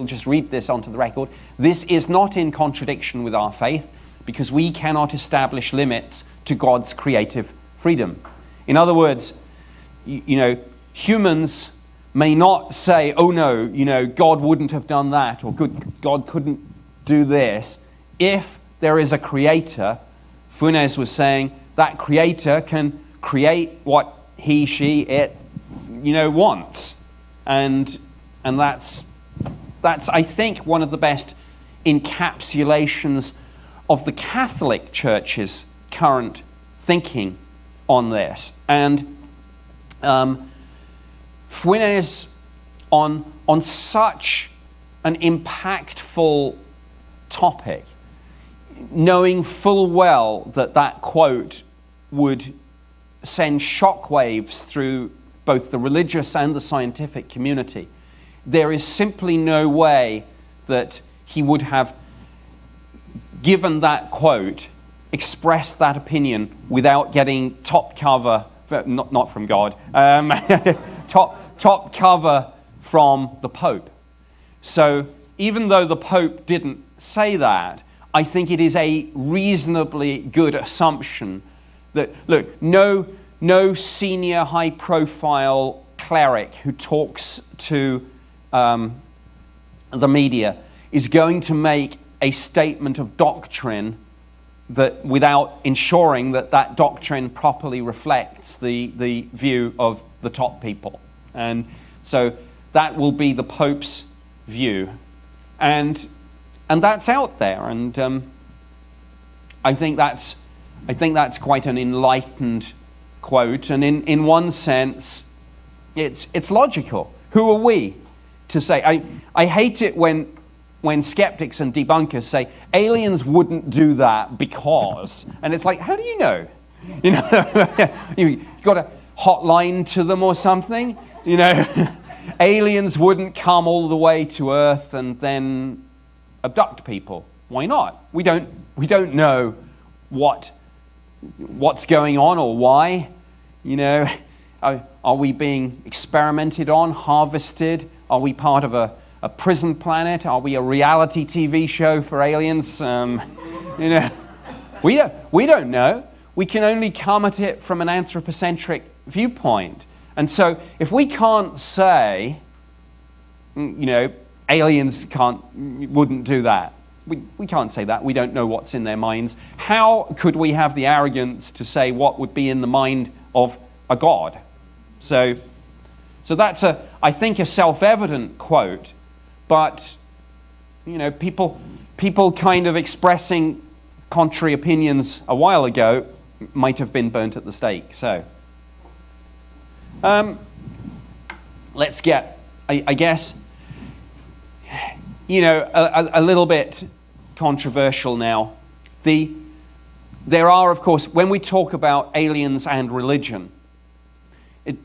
just read this onto the record. This is not in contradiction with our faith, because we cannot establish limits to God's creative freedom. In other words, humans may not say, oh no, God wouldn't have done that, or God couldn't do this. If there is a creator, Funes was saying, that creator can create what he, she, it, wants. And that's I think one of the best encapsulations of the Catholic Church's current thinking on this. And Funes, on such an impactful topic, knowing full well that quote would send shockwaves through both the religious and the scientific community, there is simply no way that he would have given that quote, expressed that opinion without getting top cover, not from God, top cover from the Pope. So even though the Pope didn't say that, I think it is a reasonably good assumption that, look, no senior high-profile cleric who talks to the media is going to make a statement of doctrine that without ensuring that doctrine properly reflects the view of the top people. And so that will be the Pope's view. And that's out there. And I think that's quite an enlightened quote. And in one sense, it's logical. Who are we to say? I hate it when skeptics and debunkers say aliens wouldn't do that because, and it's like, how do you know? You got a hotline to them or something? Aliens wouldn't come all the way to Earth and then abduct people. Why not? We don't know what's going on or why. Are we being experimented on, harvested? Are we part of a prison planet? Are we a reality TV show for aliens? We don't know. We can only come at it from an anthropocentric viewpoint. And so if we can't say, aliens wouldn't do that. We can't say that. We don't know what's in their minds. How could we have the arrogance to say what would be in the mind of a God? So that's I think a self-evident quote, but people kind of expressing contrary opinions a while ago might have been burnt at the stake. So let's get, I guess, a little bit controversial now. There are, of course, when we talk about aliens and religion,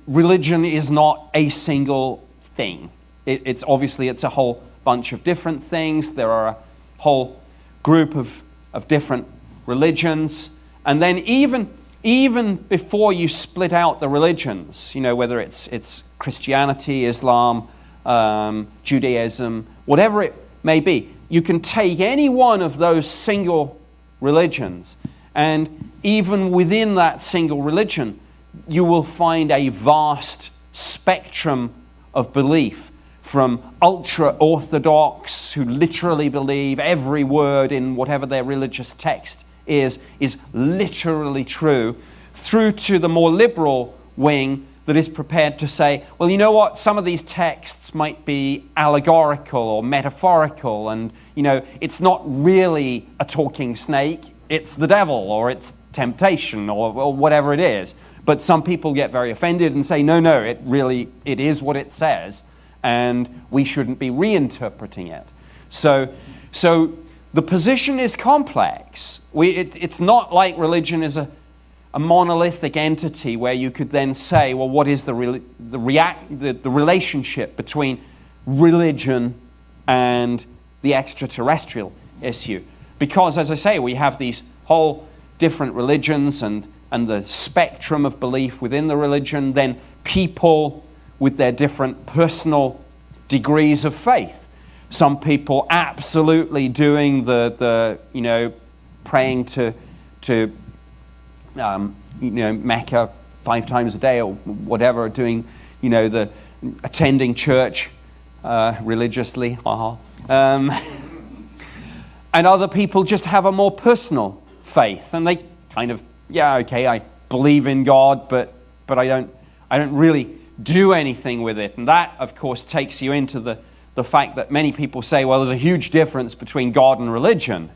religion is not a single thing. It's a whole bunch of different things. There are a whole group of different religions. And then even before you split out the religions, whether it's Christianity, Islam, Judaism, whatever it may be, you can take any one of those single religions, and even within that single religion, you will find a vast spectrum of belief, from ultra-Orthodox, who literally believe every word in whatever their religious text is literally true, through to the more liberal wing that is prepared to say, well, you know what, some of these texts might be allegorical or metaphorical, and, it's not really a talking snake, it's the devil, or it's temptation, or whatever it is. But some people get very offended and say, no, it is what it says, and we shouldn't be reinterpreting it. So the position is complex. It's not like religion is a monolithic entity where you could then say, well, what is the relationship between religion and the extraterrestrial issue? Because, as I say, we have these whole different religions and the spectrum of belief within the religion, then people with their different personal degrees of faith. some people absolutely doing the praying to Mecca 5 times a day or whatever, doing the attending church religiously, and other people just have a more personal faith, and they kind of, I believe in God, but I don't really do anything with it. And that, of course, takes you into the fact that many people say, well, there's a huge difference between God and religion.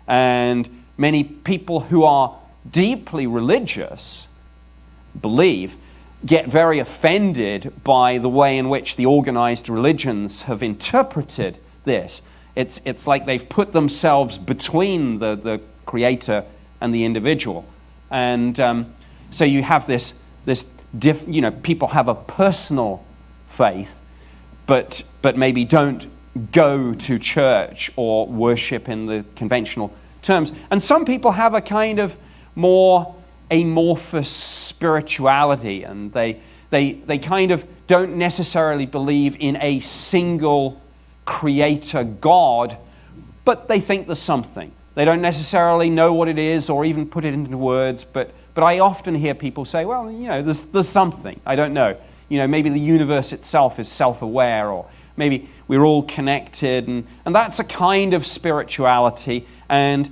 And many people who are deeply religious, get very offended by the way in which the organized religions have interpreted this. It's like they've put themselves between the creator and the individual. And so you have this people have a personal faith, but maybe don't go to church or worship in the conventional terms. And some people have a kind of more amorphous spirituality, and they kind of don't necessarily believe in a single creator God, but they think there's something. They don't necessarily know what it is or even put it into words, but I often hear people say, well, there's something. I don't know. Maybe the universe itself is self-aware, or maybe we're all connected, and that's a kind of spirituality. And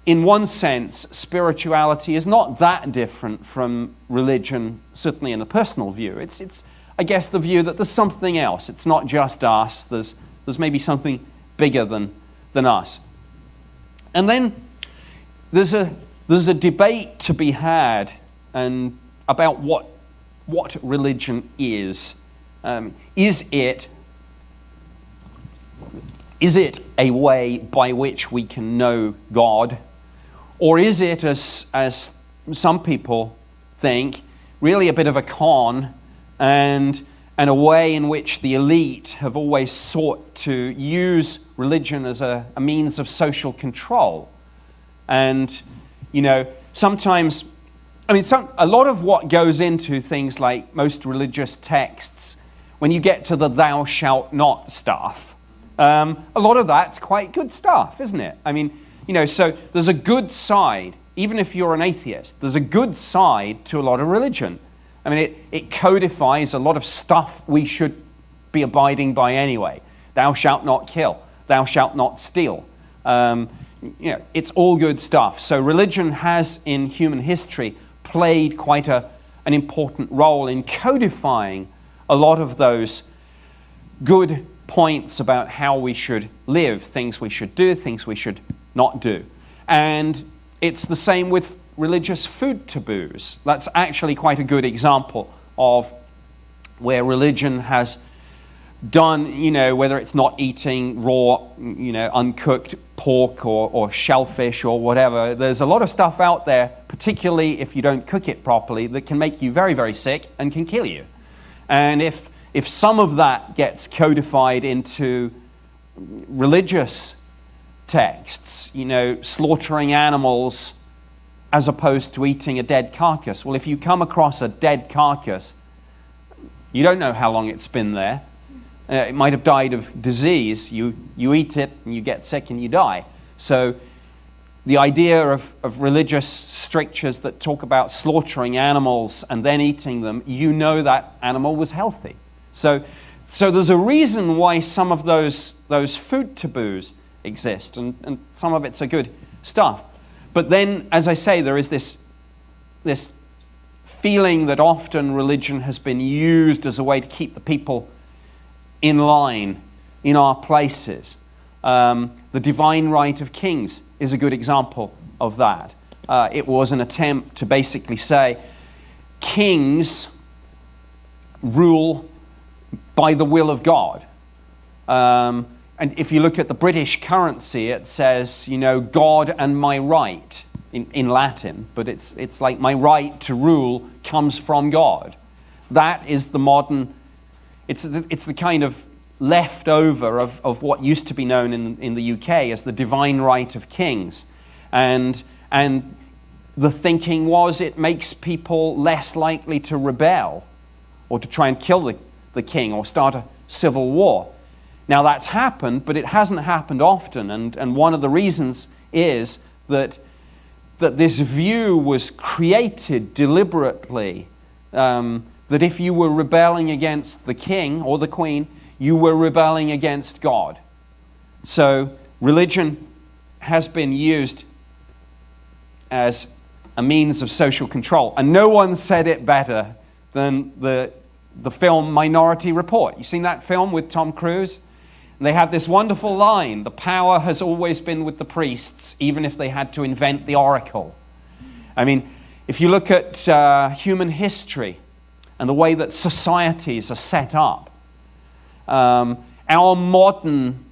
in one sense, spirituality is not that different from religion, certainly in a personal view. It's I guess, the view that there's something else. It's not just us. There's maybe something bigger than us. And then there's a debate to be had and about what religion is. Is it a way by which we can know God, or is it, as some people think, really a bit of a con and a way in which the elite have always sought to use religion as a means of social control? And sometimes, a lot of what goes into things like most religious texts, when you get to the thou shalt not stuff, a lot of that's quite good stuff, isn't it? So there's a good side, even if you're an atheist, there's a good side to a lot of religion. It codifies a lot of stuff we should be abiding by anyway. Thou shalt not kill. Thou shalt not steal. It's all good stuff. So religion has, in human history, played quite an important role in codifying a lot of those good points about how we should live, things we should do, things we should not do. And it's the same with religious food taboos. That's actually quite a good example of where religion has done, whether it's not eating raw, uncooked pork or shellfish or whatever. There's a lot of stuff out there, particularly if you don't cook it properly, that can make you very, very sick and can kill you. And if some of that gets codified into religious texts, slaughtering animals as opposed to eating a dead carcass. Well, if you come across a dead carcass, you don't know how long it's been there. It might have died of disease. You eat it and you get sick and you die. So the idea of religious strictures that talk about slaughtering animals and then eating them, that animal was healthy. So there's a reason why some of those food taboos exist, and some of it's a good stuff. But then, as I say, there is this feeling that often religion has been used as a way to keep the people in line in our places. The divine right of kings is a good example of that. It was an attempt to basically say kings rule by the will of God. And if you look at the British currency, it says, God and my right in Latin, but it's like my right to rule comes from God. That is the modern, it's the kind of leftover of what used to be known in the UK as the divine right of kings. And the thinking was it makes people less likely to rebel or to try and kill the king or start a civil war. Now that's happened, but it hasn't happened often, and one of the reasons is that this view was created deliberately, that if you were rebelling against the king or the queen, you were rebelling against God. So religion has been used as a means of social control. And no one said it better than the film Minority Report. You seen that film with Tom Cruise? And they had this wonderful line, the power has always been with the priests, even if they had to invent the oracle. I mean, if you look at human history and the way that societies are set up, our modern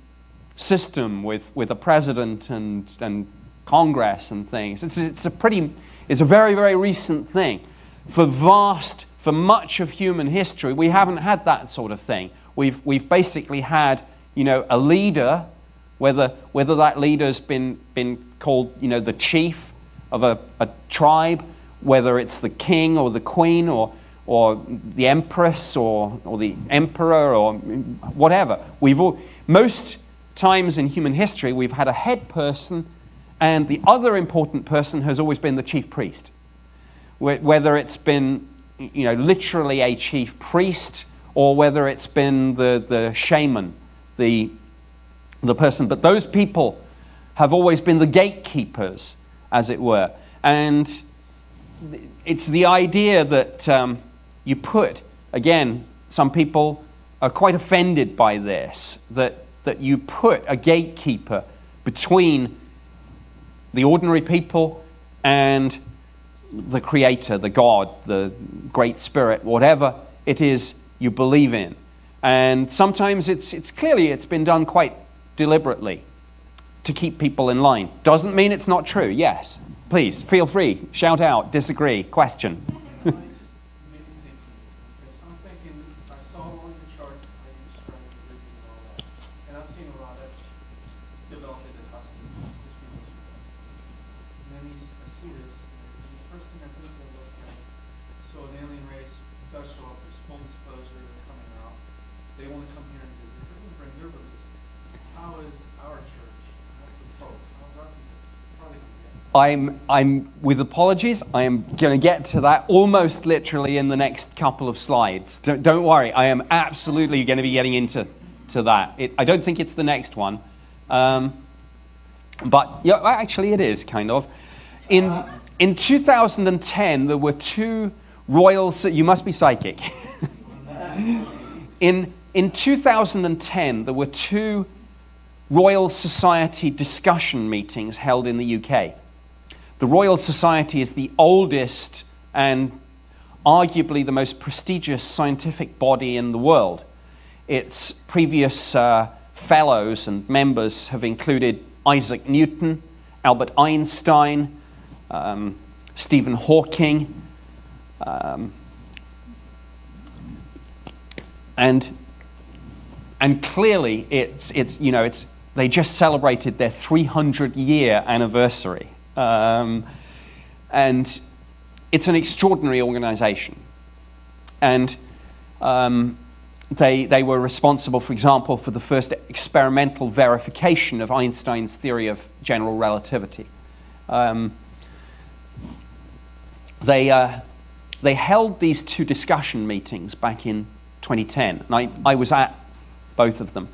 system with a president and Congress and things, it's a very, very recent thing. For much of human history, we haven't had that sort of thing. We've basically had, a leader, whether that leader's been called, the chief of a tribe, whether it's the king or the queen or the empress or the emperor or whatever. Most times in human history, we've had a head person, and the other important person has always been the chief priest. Whether it's been, literally a chief priest, or whether it's been the shaman, the person. But those people have always been the gatekeepers, as it were. And it's the idea that you put, again, some people are quite offended by this, that you put a gatekeeper between the ordinary people and the Creator, the God, the Great Spirit, whatever it is you believe in. And sometimes it's been done quite deliberately to keep people in line. Doesn't mean it's not true. Yes, please, feel free. Shout out, disagree, question. I'm with apologies, I am going to get to that almost literally in the next couple of slides. Don't worry, I am absolutely going to be getting into that. I don't think it's the next one. But yeah, actually it is, kind of. In 2010, there were two royal... You must be psychic. In 2010, there were two Royal Society discussion meetings held in the UK. The Royal Society is the oldest and arguably the most prestigious scientific body in the world. Its previous fellows and members have included Isaac Newton, Albert Einstein, Stephen Hawking, and clearly they just celebrated their 300-year anniversary. And it's an extraordinary organization. And they were responsible, for example, for the first experimental verification of Einstein's theory of general relativity. They held these two discussion meetings back in 2010. And I was at both of them.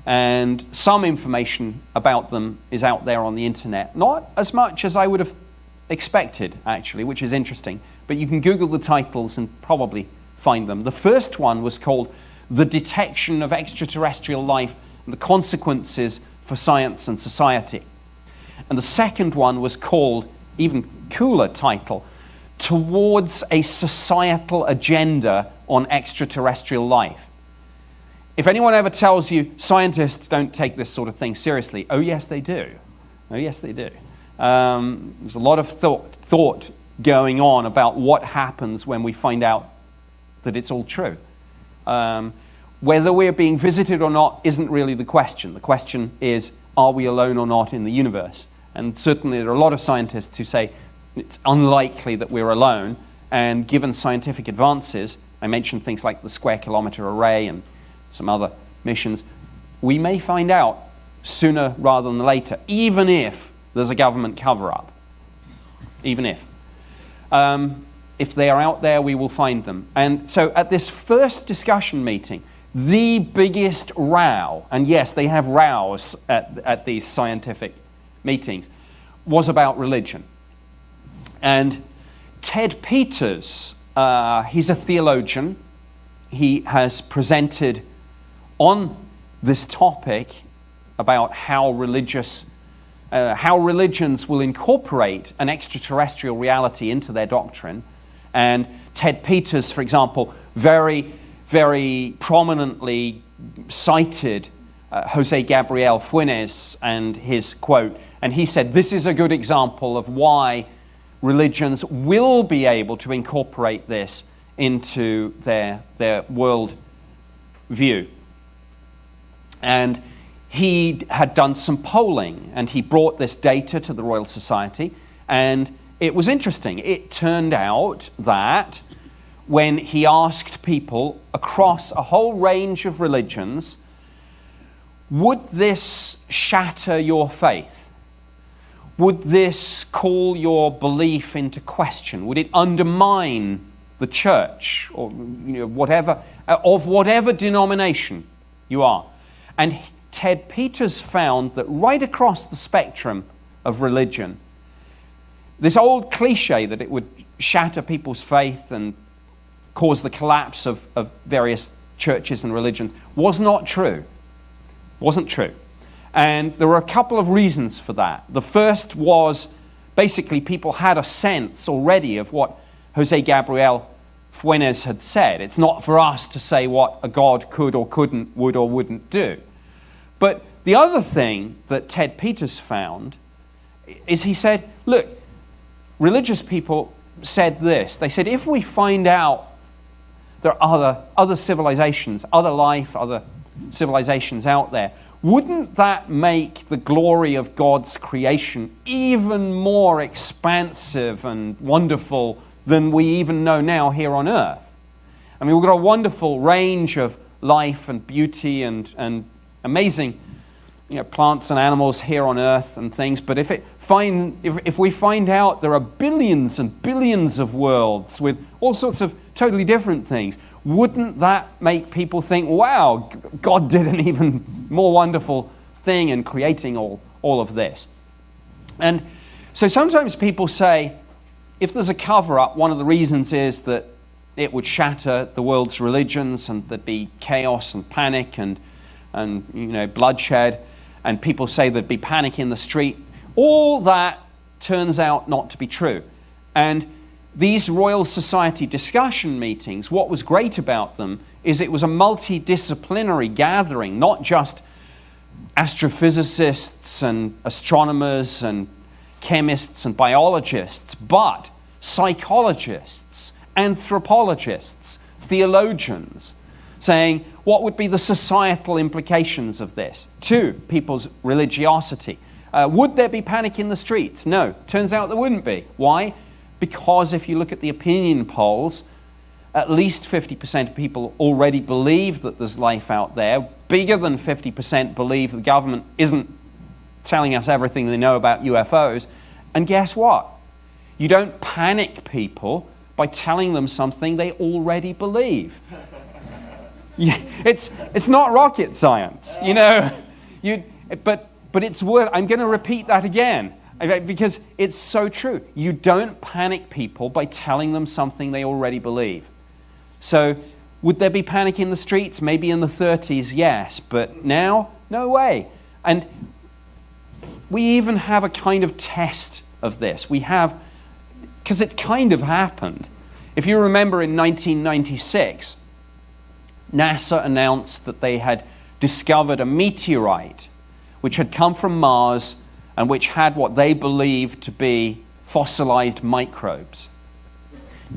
And some information about them is out there on the internet. Not as much as I would have expected, actually, which is interesting. But you can Google the titles and probably find them. The first one was called The Detection of Extraterrestrial Life and the Consequences for Science and Society. And the second one was called, even cooler title, Towards a Societal Agenda on Extraterrestrial Life. If anyone ever tells you scientists don't take this sort of thing seriously, oh yes they do. Oh yes they do. There's a lot of thought going on about what happens when we find out that it's all true. Whether we're being visited or not isn't really the question. The question is, are we alone or not in the universe? And certainly there are a lot of scientists who say it's unlikely that we're alone, and given scientific advances, I mentioned things like the Square Kilometre Array and some other missions, we may find out sooner rather than later, even if there's a government cover-up. Even if. If they are out there, we will find them. And so at this first discussion meeting, the biggest row, and yes, they have rows at these scientific meetings, was about religion. And Ted Peters, he's a theologian. He has presented on this topic about how religions will incorporate an extraterrestrial reality into their doctrine. And Ted Peters, for example, very, very prominently cited José Gabriel Funes and his quote. And he said, this is a good example of why religions will be able to incorporate this into their world view. And he had done some polling, and he brought this data to the Royal Society, and it was interesting. It turned out that when he asked people across a whole range of religions, would this shatter your faith? Would this call your belief into question? Would it undermine the church, or whatever, of whatever denomination you are? And Ted Peters found that right across the spectrum of religion, this old cliche that it would shatter people's faith and cause the collapse of various churches and religions was not true. Wasn't true. And there were a couple of reasons for that. The first was basically people had a sense already of what José Gabriel Funes had said. It's not for us to say what a God could or couldn't, would or wouldn't do. But the other thing that Ted Peters found is he said, look, religious people said this. They said, if we find out there are other civilizations, other life, other civilizations out there, wouldn't that make the glory of God's creation even more expansive and wonderful than we even know now here on earth? I mean, we've got a wonderful range of life and beauty and amazing, plants and animals here on earth and things. But if we find out there are billions and billions of worlds with all sorts of totally different things, wouldn't that make people think, wow, God did an even more wonderful thing in creating all of this? And so sometimes people say, if there's a cover-up, one of the reasons is that it would shatter the world's religions and there'd be chaos and panic and bloodshed, and people say there'd be panic in the street. All that turns out not to be true. And these Royal Society discussion meetings, what was great about them is it was a multidisciplinary gathering, not just astrophysicists and astronomers and chemists and biologists, but psychologists, anthropologists, theologians, saying, what would be the societal implications of this to people's religiosity? Would there be panic in the streets? No. Turns out there wouldn't be. Why? Because if you look at the opinion polls, at least 50% of people already believe that there's life out there. Bigger than 50% believe the government isn't telling us everything they know about UFOs. And guess what? You don't panic people by telling them something they already believe. It's not rocket science, but it's worth. I'm going to repeat that again because it's so true. You don't panic people by telling them something they already believe. So, would there be panic in the streets? Maybe in the 30s, yes, but now, no way. And we even have a kind of test of this. We have, because it kind of happened. If you remember in 1996, NASA announced that they had discovered a meteorite which had come from Mars and which had what they believed to be fossilized microbes.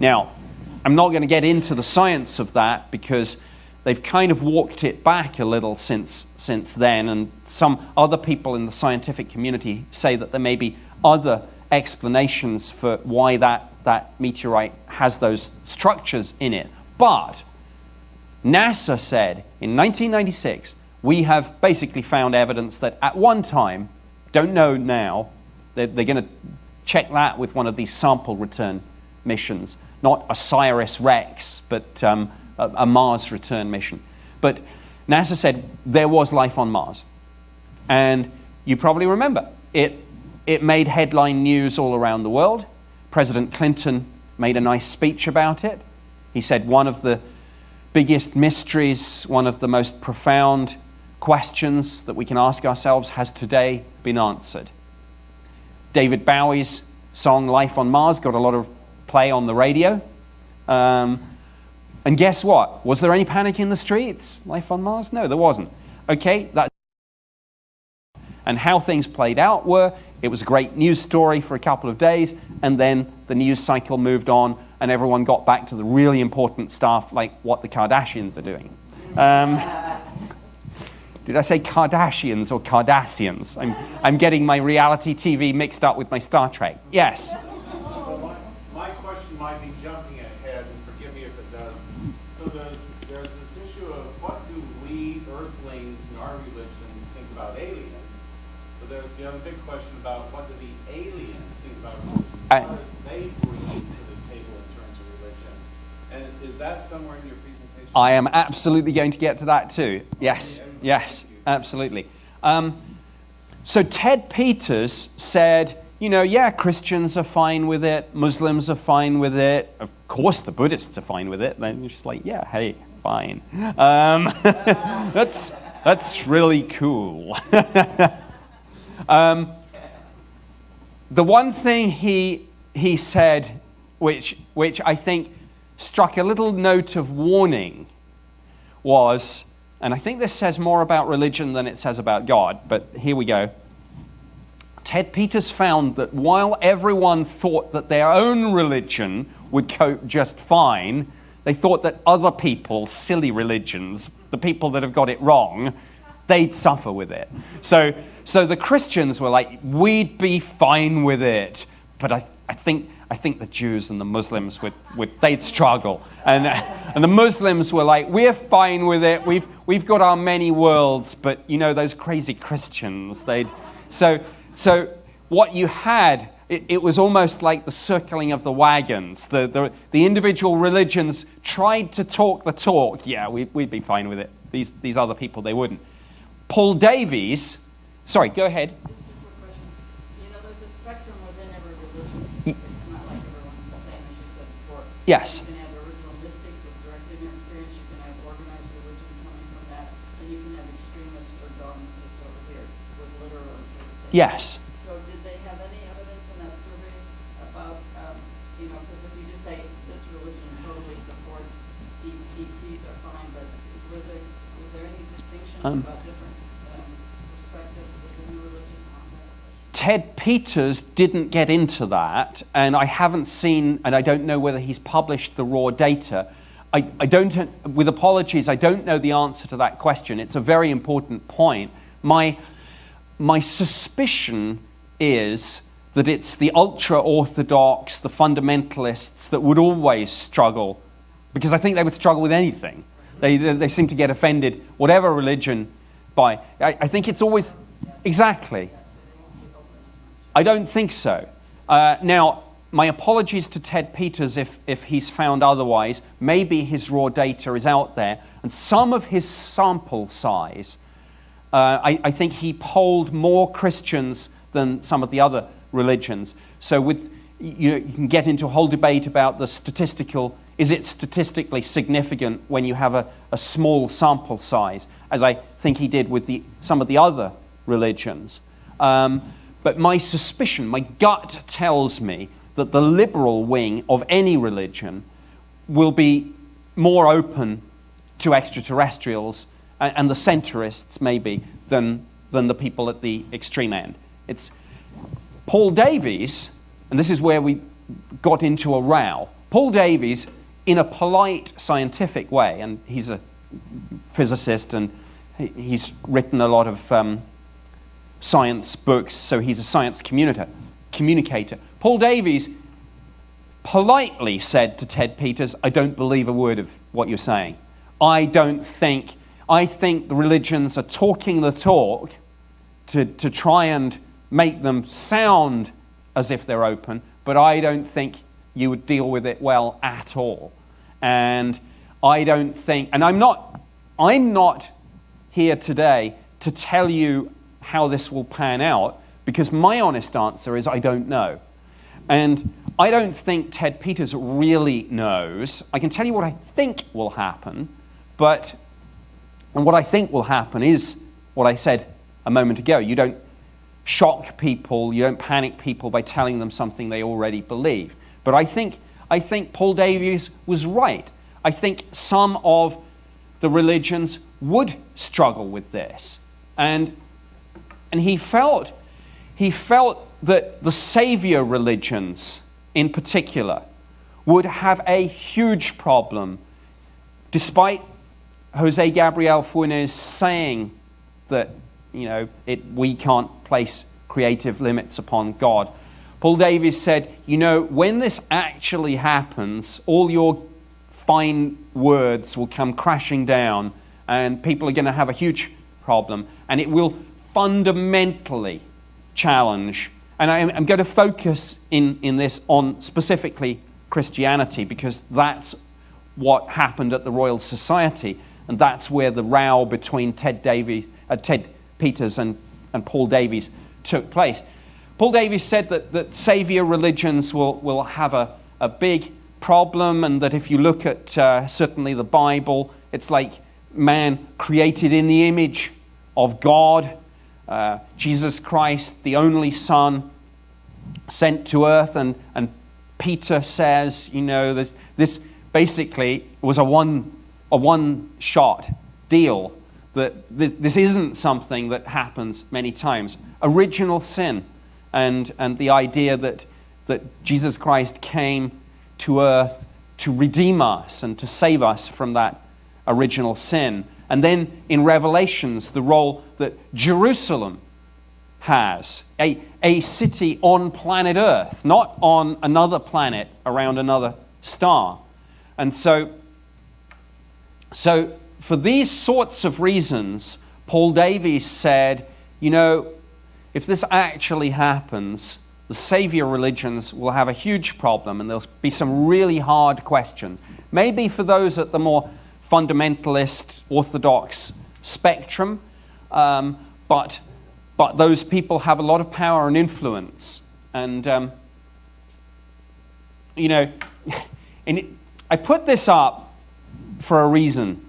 Now, I'm not going to get into the science of that because they've kind of walked it back a little since then, and some other people in the scientific community say that there may be other explanations for why that meteorite has those structures in it. But NASA said in 1996, we have basically found evidence that at one time, don't know now, they're going to check that with one of these sample return missions, not OSIRIS-REx, but a Mars return mission. But NASA said there was life on Mars. And you probably remember, it made headline news all around the world. President Clinton made a nice speech about it. He said one of the biggest mysteries, one of the most profound questions that we can ask ourselves has today been answered. David Bowie's song Life on Mars got a lot of play on the radio. And guess what? Was there any panic in the streets? Life on Mars? No, there wasn't. Okay, and how things played out were, it was a great news story for a couple of days, and then the news cycle moved on, and everyone got back to the really important stuff, like what the Kardashians are doing. Did I say Kardashians or Cardassians? I'm getting my reality TV mixed up with my Star Trek. Yes? So my question might be jumping ahead, and forgive me if it does. So there's this issue of what do we Earthlings in our religions think about aliens? But there's the other big question about what do the aliens think about religion? What do they bring to the table in terms of religion? And is that somewhere in your presentation? I am absolutely going to get to that too. Yes, yes, absolutely. So Ted Peters said, you know, yeah, Christians are fine with it, Muslims are fine with it, of course the Buddhists are fine with it. Then you're just like, yeah, hey, fine. That's really cool. The one thing he said, which I think struck a little note of warning, was, and I think this says more about religion than it says about God, but here we go. Ted Peters found that while everyone thought that their own religion would cope just fine, they thought that other people's silly religions, the people that have got it wrong, they'd suffer with it. So the Christians were like, we'd be fine with it, but I think the Jews and the Muslims they'd struggle, and the Muslims were like, we're fine with it. We've got our many worlds, but you know those crazy Christians. So what you had, it was almost like the circling of the wagons. The individual religions tried to talk the talk. Yeah, we'd be fine with it. These other people, they wouldn't. Paul Davies, sorry, go ahead. Just a quick question. You know, there's a spectrum within every religion. It's not like everyone's the same, as you said before. Yes. You can have original mystics with direct inner experience. You can have organized religion coming from that. And you can have extremists or dogmatists over here with literal interpretation. Yes. So did they have any evidence in that survey about, you know, because if you just say this religion totally supports ETs are fine, but was there any distinction about different perspectives within the religion on that? Ted Peters didn't get into that, and I haven't seen, and I don't know whether he's published the raw data. I don't, with apologies, I don't know the answer to that question. It's a very important point. My suspicion is that it's the ultra-orthodox, the fundamentalists that would always struggle, because I think they would struggle with anything. They seem to get offended, whatever religion, by. I think it's always, exactly. I don't think so. Now, my apologies to Ted Peters if he's found otherwise. Maybe his raw data is out there, and some of his sample size, I think he polled more Christians than some of the other religions. So you can get into a whole debate about the statistical, is it statistically significant when you have a small sample size, as I think he did with some of the other religions. But my suspicion, my gut tells me that the liberal wing of any religion will be more open to extraterrestrials and the centrists maybe than the people at the extreme end. It's Paul Davies, and this is where we got into a row. Paul Davies, in a polite scientific way, and he's a physicist and he's written a lot of science books, so he's a science communicator. Paul Davies politely said to Ted Peters, I don't believe a word of what you're saying. I I think the religions are talking the talk to try and make them sound as if they're open, but I don't think you would deal with it well at all. And I don't think, and I'm not here today to tell you how this will pan out, because my honest answer is I don't know. And I don't think Ted Peters really knows. I can tell you what I think will happen, and what I think will happen is what I said a moment ago. You don't shock people, you don't panic people by telling them something they already believe. But I think Paul Davies was right. I think some of the religions would struggle with this. And he felt that the savior religions in particular would have a huge problem, despite José Gabriel Funes saying that, we can't place creative limits upon God. Paul Davies said, when this actually happens, all your fine words will come crashing down and people are going to have a huge problem, and it will fundamentally challenge. And I'm going to focus in this on specifically Christianity, because that's what happened at the Royal Society, and that's where the row between Ted Peters and Paul Davies took place. Paul Davies said that savior religions will have a big problem, and that if you look at certainly the Bible, it's like man created in the image of God, Jesus Christ, the only Son, sent to earth, and Peter says, this basically was a one-shot deal, that this isn't something that happens many times. Original sin, and the idea that Jesus Christ came to earth to redeem us and to save us from that original sin. And then in Revelations, the role that Jerusalem has, a city on planet Earth, not on another planet around another star. And so for these sorts of reasons, Paul Davies said, if this actually happens, the savior religions will have a huge problem, and there'll be some really hard questions. Maybe for those at the more fundamentalist, orthodox spectrum, but those people have a lot of power and influence. And, I put this up for a reason,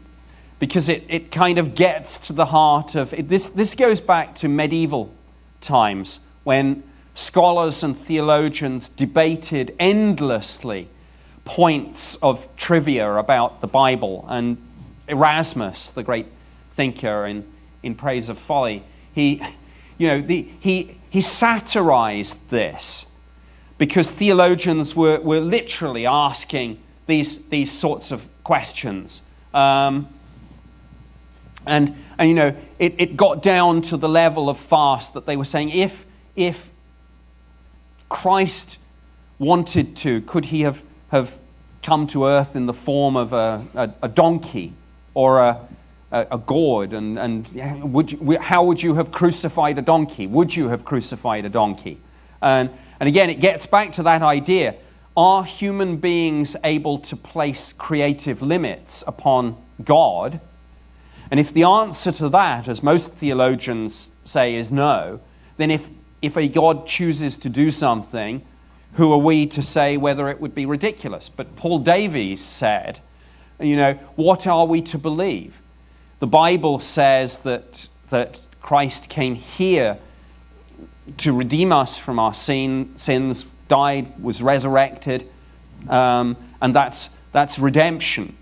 because it kind of gets to the heart of it. This goes back to medieval times, when scholars and theologians debated endlessly points of trivia about the Bible. And Erasmus, the great thinker in Praise of Folly, he satirized this, because theologians were literally asking these sorts of questions. It got down to the level of fast that they were saying, if Christ wanted to, could he have come to earth in the form of a donkey or a gourd? And how would you have crucified a donkey? Would you have crucified a donkey? And again, it gets back to that idea. Are human beings able to place creative limits upon God? And if the answer to that, as most theologians say, is no, then if a God chooses to do something, who are we to say whether it would be ridiculous? But Paul Davies said, what are we to believe? The Bible says that Christ came here to redeem us from our sins, died, was resurrected, and that's redemption.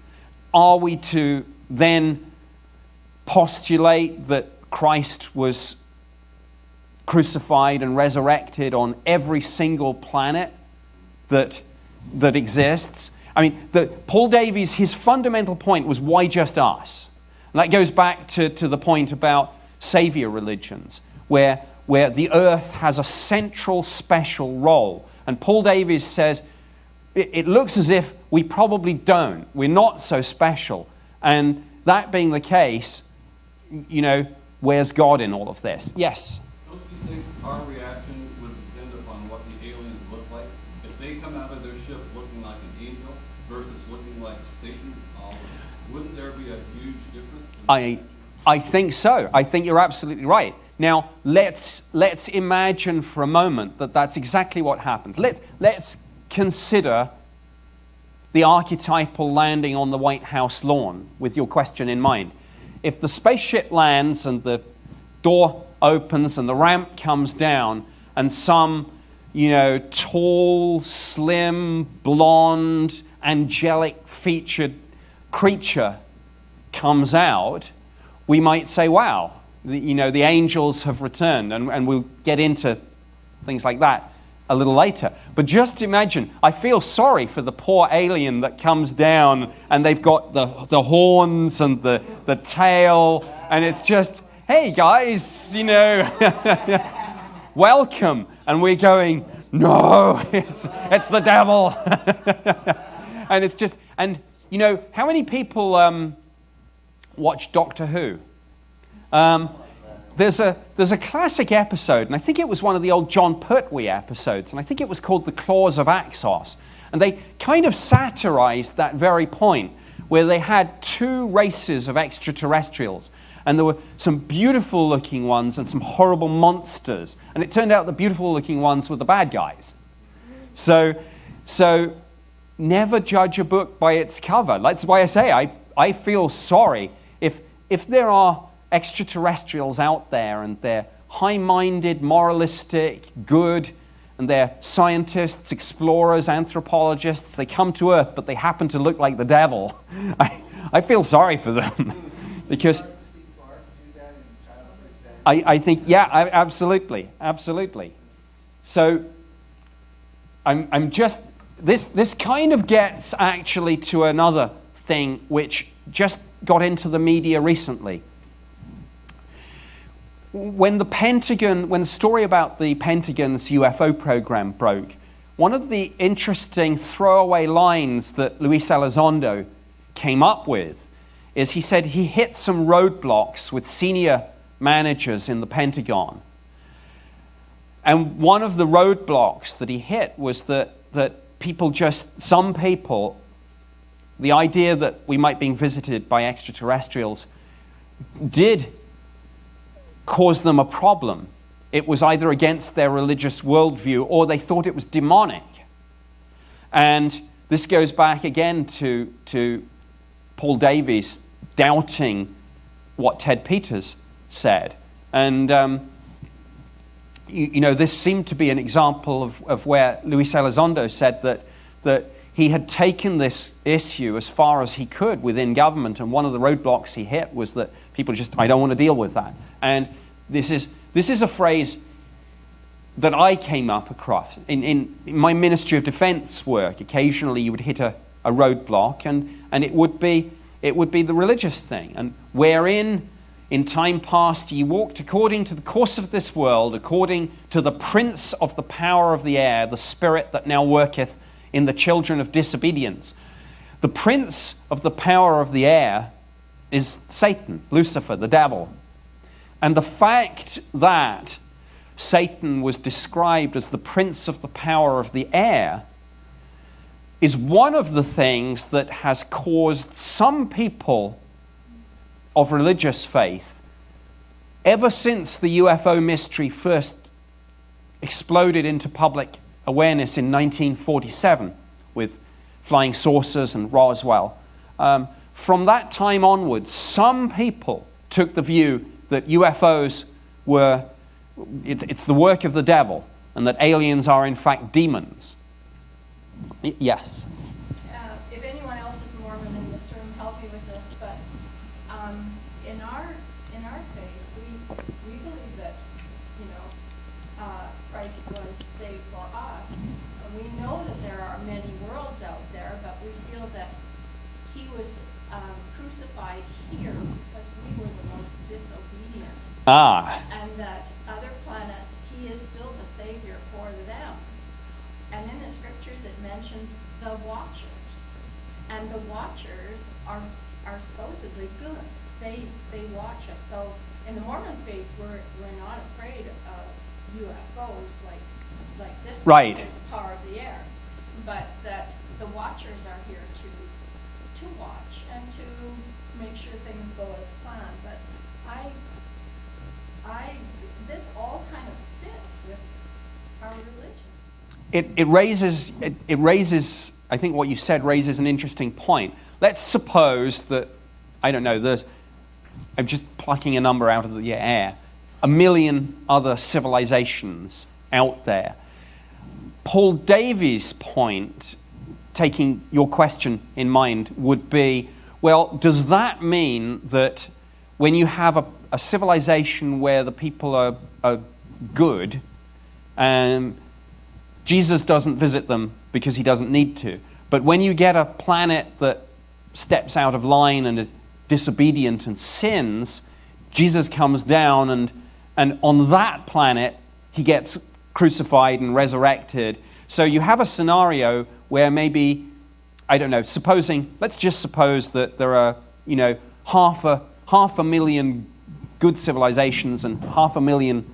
Are we to then postulate that Christ was crucified and resurrected on every single planet that exists? I mean, Paul Davies, his fundamental point was, why just us? And that goes back to the point about savior religions, where the earth has a central special role. And Paul Davies says, it looks as if we probably don't. We're not so special. And that being the case, you know, where's God in all of this? Yes? Don't you think our reaction would depend upon what the aliens look like? If they come out of their ship looking like an angel versus looking like Satan, wouldn't there be a huge difference? I think so. I think you're absolutely right. Now, let's imagine for a moment that that's exactly what happens. Let's consider the archetypal landing on the White House lawn with your question in mind. If the spaceship lands and the door opens and the ramp comes down and some, you know, tall, slim, blonde, angelic featured creature comes out, we might say, wow, the angels have returned, and we'll get into things like that a little later. But just imagine, I feel sorry for the poor alien that comes down and they've got the horns and the tail, and it's just, hey guys, you know, welcome. And we're going, no, it's the devil. And it's just, and you know, how many people watch Doctor Who? There's a classic episode, and I think it was one of the old John Pertwee episodes, and I think it was called The Claws of Axos. And they kind of satirized that very point, where they had two races of extraterrestrials, and there were some beautiful-looking ones and some horrible monsters. And it turned out the beautiful-looking ones were the bad guys. So never judge a book by its cover. That's why I say I feel sorry if there are extraterrestrials out there and they're high-minded, moralistic, good, and they're scientists, explorers, anthropologists. They come to Earth, but they happen to look like the devil. I feel sorry for them because I think, yeah, absolutely. So I'm just, this kind of gets actually to another thing which just got into the media recently. When the story about the Pentagon's UFO program broke, one of the interesting throwaway lines that Luis Elizondo came up with is he said he hit some roadblocks with senior managers in the Pentagon. And one of the roadblocks that he hit was that some people, the idea that we might be visited by extraterrestrials did cause them a problem. It was either against their religious worldview or they thought it was demonic. And this goes back again to Paul Davies doubting what Ted Peters said. And this seemed to be an example of where Luis Elizondo said that he had taken this issue as far as he could within government, and one of the roadblocks he hit was that people just, I don't want to deal with that. And this is a phrase that I came up across. In my Ministry of Defense work, occasionally you would hit a roadblock, and it would be the religious thing. And wherein in time past ye walked according to the course of this world, according to the prince of the power of the air, the spirit that now worketh in the children of disobedience. The prince of the power of the air is Satan, Lucifer, the devil. And the fact that Satan was described as the prince of the power of the air is one of the things that has caused some people of religious faith, ever since the UFO mystery first exploded into public awareness in 1947 with flying saucers and Roswell. From that time onwards, some people took the view that UFOs were, it's the work of the devil, and that aliens are in fact demons. Yes? If anyone else is Mormon in this room, help me with this, but in our faith, we believe that, Christ was saved for us. And we know that there are many worlds out there, but we feel that he was crucified here because we were the most disobedient. And that other planets, he is still the Savior for them. And in the scriptures it mentions the watchers. And the watchers are supposedly good. they watch us. So in the Mormon faith, we're not afraid of UFOs like this Right. is power of the air, but that the watchers are here to watch and to make sure things go as planned. But this all kind of fits with our religion. It raises, I think what you said raises an interesting point. Let's suppose that, I don't know, I'm just plucking a number out of the air, 1 million other civilizations out there. Paul Davies' point, taking your question in mind, would be, well, does that mean that when you have a civilization where the people are good, Jesus doesn't visit them because he doesn't need to, but when you get a planet that steps out of line and is disobedient and sins, Jesus comes down and on that planet he gets crucified and resurrected. So you have a scenario where maybe, I don't know, let's just suppose that there are, half a million good civilizations and 500,000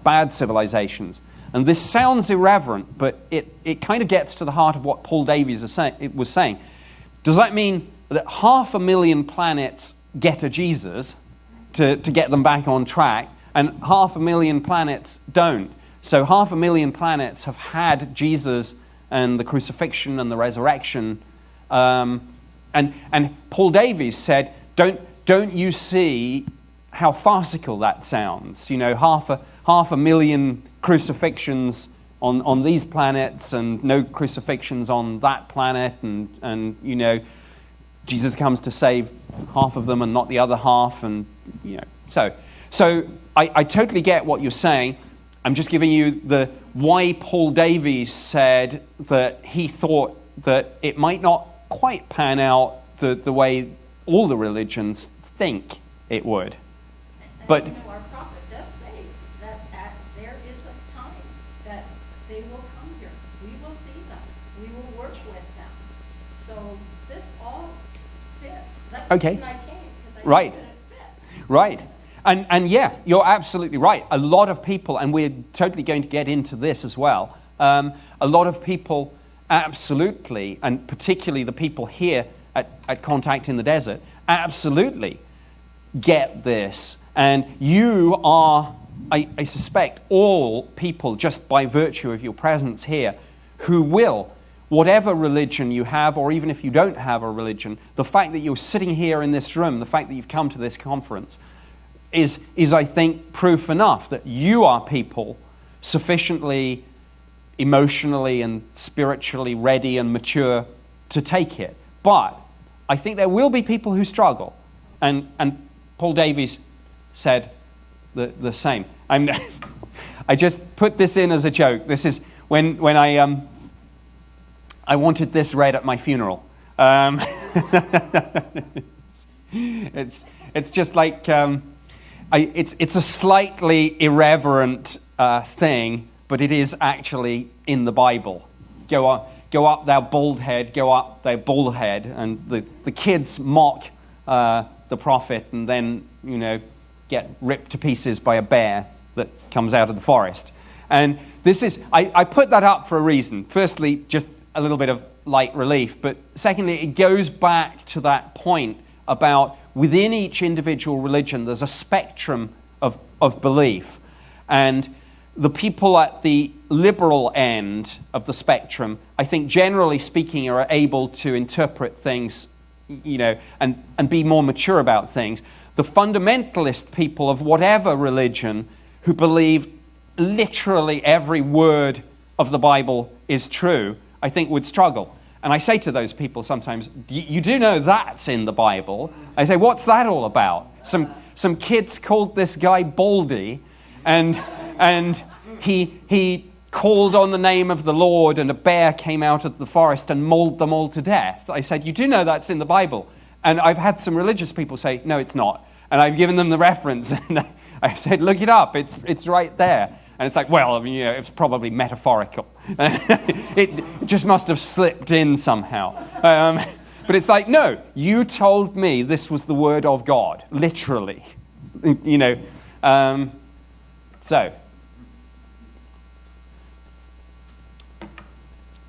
bad civilizations. And this sounds irreverent, but it kind of gets to the heart of what Paul Davies was saying. Does that mean that 500,000 planets get a Jesus to get them back on track, and 500,000 planets don't? So 500,000 planets have had Jesus and the crucifixion and the resurrection. And Paul Davies said, don't you see how farcical that sounds? Half a million crucifixions on these planets and no crucifixions on that planet, and Jesus comes to save half of them and not the other half, and so I totally get what you're saying. I'm just giving you the why Paul Davies said that he thought that it might not quite pan out the way all the religions think it would. But our prophet does say that there is a time that they will come here. We will see them. We will work with them. So this all fits. That's the reason I came, because I knew that it fit. Right. And yeah, you're absolutely right. A lot of people, and we're totally going to get into this as well, a lot of people absolutely, and particularly the people here at Contact in the Desert, absolutely get this. And you are, I suspect, all people, just by virtue of your presence here, who will, whatever religion you have, or even if you don't have a religion, the fact that you're sitting here in this room, the fact that you've come to this conference, is I think, proof enough that you are people sufficiently emotionally and spiritually ready and mature to take it. But I think there will be people who struggle. And Paul Davies said the same. I just put this in as a joke. This is when I wanted this read at my funeral. It's just like it's a slightly irreverent thing, but it is actually in the Bible. Go up, thou bald head. Go up, thou bald head. And the kids mock the prophet, and then get ripped to pieces by a bear that comes out of the forest. And this is I put that up for a reason. Firstly, just a little bit of light relief, but secondly, it goes back to that point about within each individual religion, there's a spectrum of belief. And the people at the liberal end of the spectrum, I think generally speaking, are able to interpret things, and be more mature about things. The fundamentalist people of whatever religion who believe literally every word of the Bible is true, I think would struggle. And I say to those people sometimes, you do know that's in the Bible. I say, what's that all about? Some kids called this guy Baldy, and he called on the name of the Lord, and a bear came out of the forest and mauled them all to death. I said, you do know that's in the Bible. And I've had some religious people say, no, it's not. And I've given them the reference, and I've said, look it up, it's right there. And it's like, well, it's probably metaphorical. It just must have slipped in somehow. But it's like, no, you told me this was the word of God, literally. You know, so.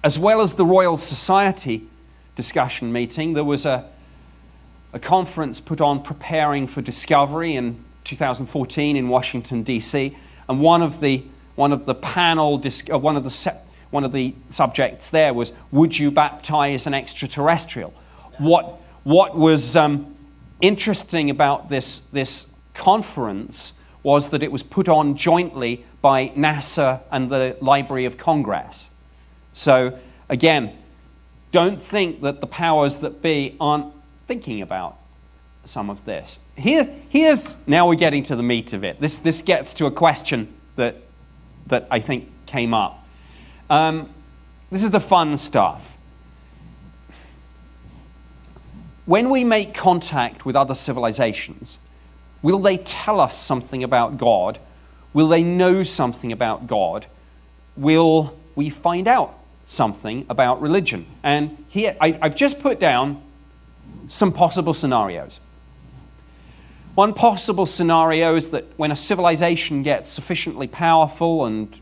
As well as the Royal Society discussion meeting, there was a conference put on preparing for discovery in 2014 in Washington, D.C., and one of the subjects there was, would you baptize an extraterrestrial? What was interesting about this conference was that it was put on jointly by NASA and the Library of Congress. So again, don't think that the powers that be aren't thinking about some of this. Here's now we're getting to the meat of it. This gets to a question that I think came up. This is the fun stuff. When we make contact with other civilizations, will they tell us something about God? Will they know something about God? Will we find out something about religion? And here, I've just put down some possible scenarios. One possible scenario is that when a civilization gets sufficiently powerful and,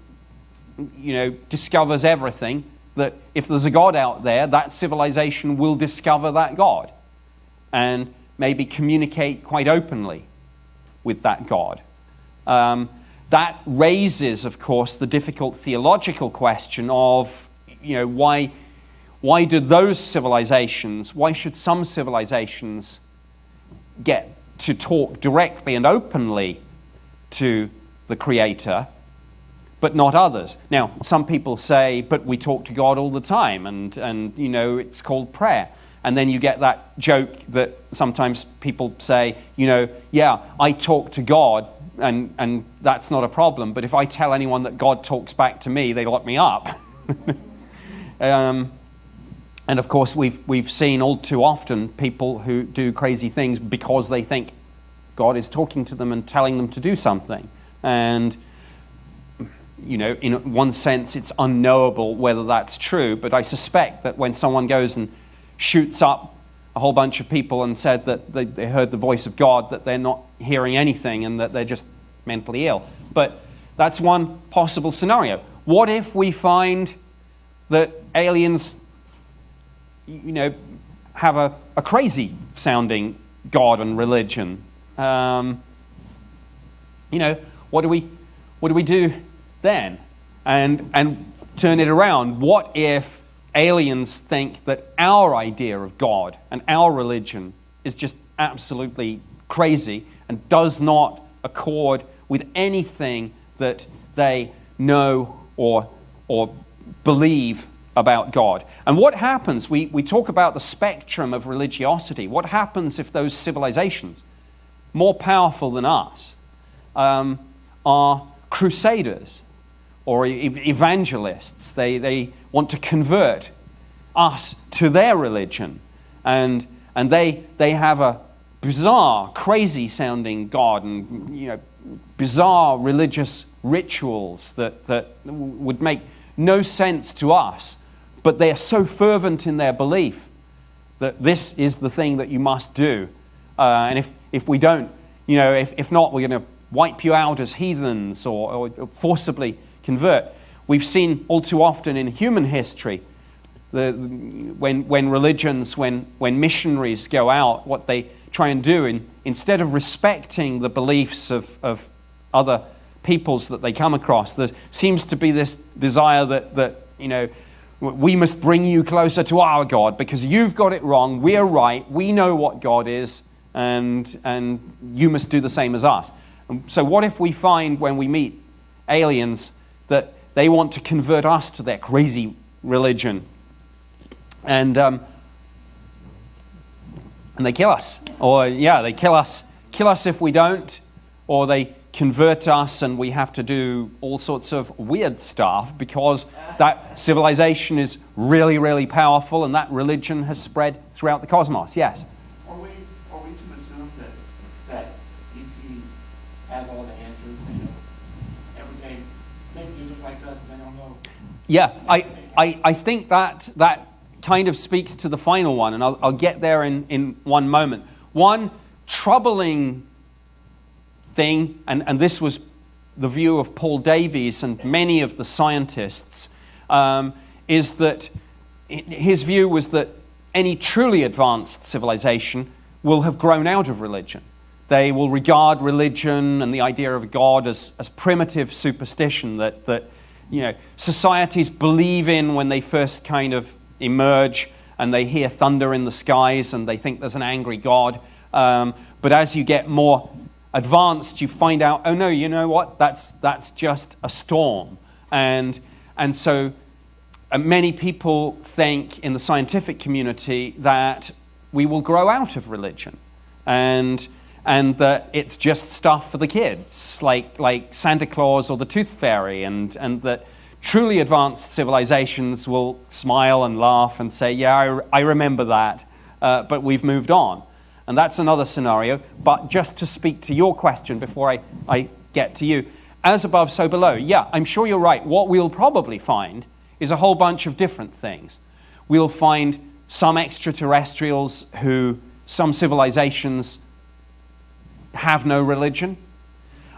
you know, discovers everything, that if there's a God out there, that civilization will discover that God and maybe communicate quite openly with that God. That raises, of course, the difficult theological question of, you know, why do those civilizations, why should some civilizations get to talk directly and openly to the Creator, but not others? Now, some people say, but we talk to God all the time, and you know, it's called prayer. And then you get that joke that sometimes people say, you know, yeah, I talk to God, and that's not a problem, but if I tell anyone that God talks back to me, they lock me up. And of course, we've seen all too often people who do crazy things because they think God is talking to them and telling them to do something. And, you know, in one sense, it's unknowable whether that's true, but I suspect that when someone goes and shoots up a whole bunch of people and said that they heard the voice of God, that they're not hearing anything and that they're just mentally ill. But that's one possible scenario. What if we find that aliens, you know, have a crazy sounding God and religion? You know, what do we do then? And turn it around. What if aliens think that our idea of God and our religion is just absolutely crazy and does not accord with anything that they know or believe about God? And what happens, we talk about the spectrum of religiosity. What happens if those civilizations, more powerful than us, are crusaders or evangelists? They want to convert us to their religion, and they have a bizarre, crazy sounding God, and, you know, bizarre religious rituals that would make no sense to us, but they are so fervent in their belief that this is the thing that you must do, and if we don't, you know, if not, we're going to wipe you out as heathens or forcibly convert. We've seen all too often in human history when religions, when missionaries go out, what they try and do, instead of respecting the beliefs of other peoples that they come across, there seems to be this desire that you know, we must bring you closer to our God because you've got it wrong, we're right, we know what God is, and you must do the same as us. And so what if we find when we meet aliens that they want to convert us to their crazy religion, and they kill us, or they kill us if we don't, or they convert us and we have to do all sorts of weird stuff because that civilization is really, really powerful and that religion has spread throughout the cosmos. Yes? Are we to assume that ETs have all the answers, they know everything, maybe they're just like us and they don't know? Yeah, I think that kind of speaks to the final one, and I'll get there in one moment. One troubling thing, and this was the view of Paul Davies and many of the scientists, is that his view was that any truly advanced civilization will have grown out of religion. They will regard religion and the idea of God as primitive superstition that societies believe in when they first kind of emerge and they hear thunder in the skies and they think there's an angry God. But as you get more advanced, you find out, oh no, you know what? That's just a storm. And so many people think in the scientific community that we will grow out of religion, and that it's just stuff for the kids, like Santa Claus or the Tooth Fairy, and that truly advanced civilizations will smile and laugh and say, yeah, I remember that, but we've moved on. And that's another scenario. But just to speak to your question before I get to you, as above, so below. Yeah, I'm sure you're right. What we'll probably find is a whole bunch of different things. We'll find some extraterrestrials some civilizations have no religion.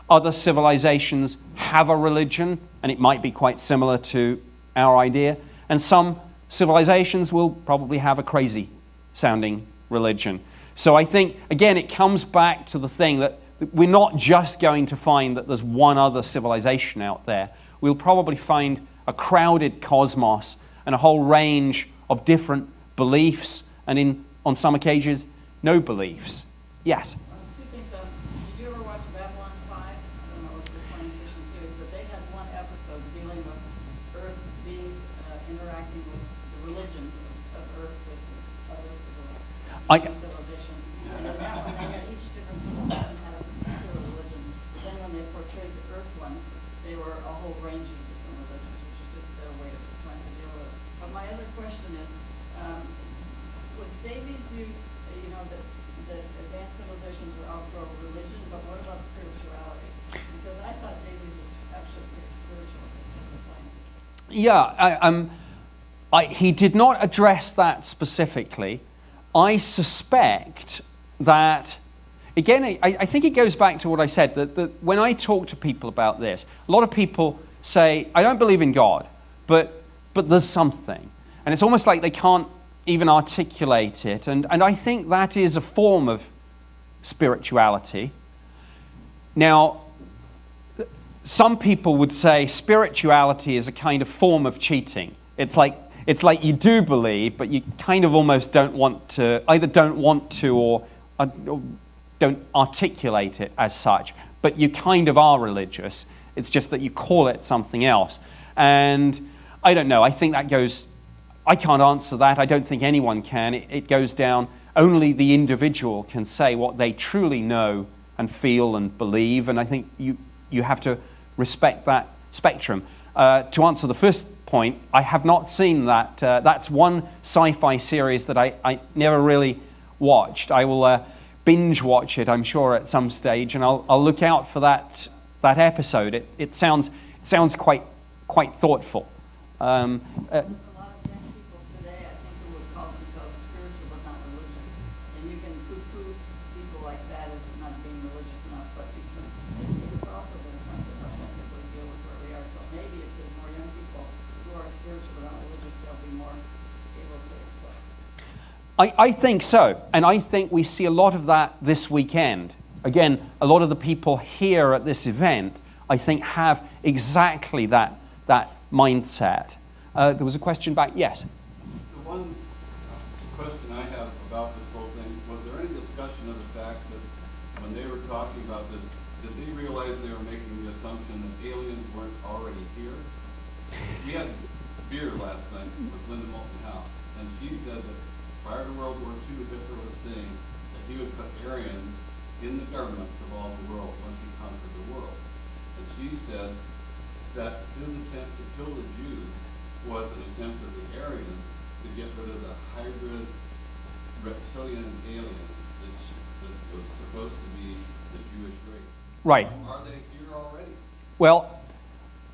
Other civilizations have a religion, and it might be quite similar to our idea. And some civilizations will probably have a crazy-sounding religion. So I think, again, it comes back to the thing that we're not just going to find that there's one other civilization out there. We'll probably find a crowded cosmos and a whole range of different beliefs, and on some occasions, no beliefs. Yes? Two things. Did you ever watch Babylon 5? I don't know, it's a science fiction series, but they had one episode dealing with Earth beings interacting with the religions of Earth with other civilizations. And in that one, they had each different civilization had a particular religion. But then when they portrayed the Earth ones, they were a whole range of different religions, which is just their way of trying to deal with it. But my other question is, was Davies' view, that advanced civilizations will outgrow religion, but what about spirituality? Because I thought Davies was actually pretty spiritual as a scientist. Yeah, he did not address that specifically. I suspect that, again, I think it goes back to what I said, that when I talk to people about this, a lot of people say, I don't believe in God, but there's something. And it's almost like they can't even articulate it. And I think that is a form of spirituality. Now, some people would say spirituality is a kind of form of cheating. It's like you do believe, but you kind of almost either don't want to or don't articulate it as such. But you kind of are religious. It's just that you call it something else. And I don't know. I think that goes... I can't answer that. I don't think anyone can. It goes down. Only the individual can say what they truly know and feel and believe. And I think you have to respect that spectrum. To answer the first point, I have not seen that. That's one sci-fi series that I never really watched. I will binge watch it, I'm sure, at some stage, and I'll look out for that episode. It sounds quite thoughtful. I think so, and I think we see a lot of that this weekend. Again, a lot of the people here at this event, I think, have exactly that mindset. There was a question back. Yes? The one question I have about this whole thing, was there any discussion of the fact that when they were talking about this, did they realize they were making the assumption that aliens weren't already here? We had beer last night with Linda Moulton Howe, and she said that prior to World War II, Hitler was saying that he would put Aryans in the governments of all the world once he conquered the world. And she said that his attempt to kill the Jews was an attempt of the Aryans to get rid of the hybrid reptilian aliens that was supposed to be the Jewish race. Right. Are they here already? Well,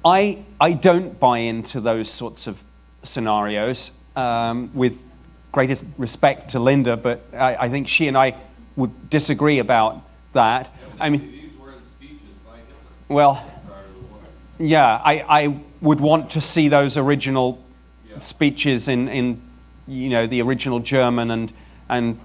I don't buy into those sorts of scenarios. with greatest respect to Linda, but I think she and I would disagree about that. I mean, these were the speeches by Hitler well, prior to the war. yeah, I would want to see those original speeches in the original German and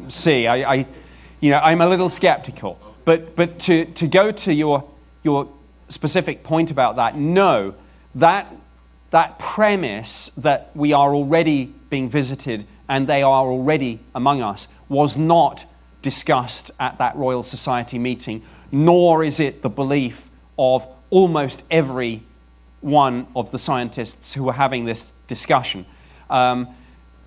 see. I'm a little skeptical, but to go to your specific point about that, no, that premise that we are already being visited and they are already among us was not discussed at that Royal Society meeting, nor is it the belief of almost every one of the scientists who were having this discussion.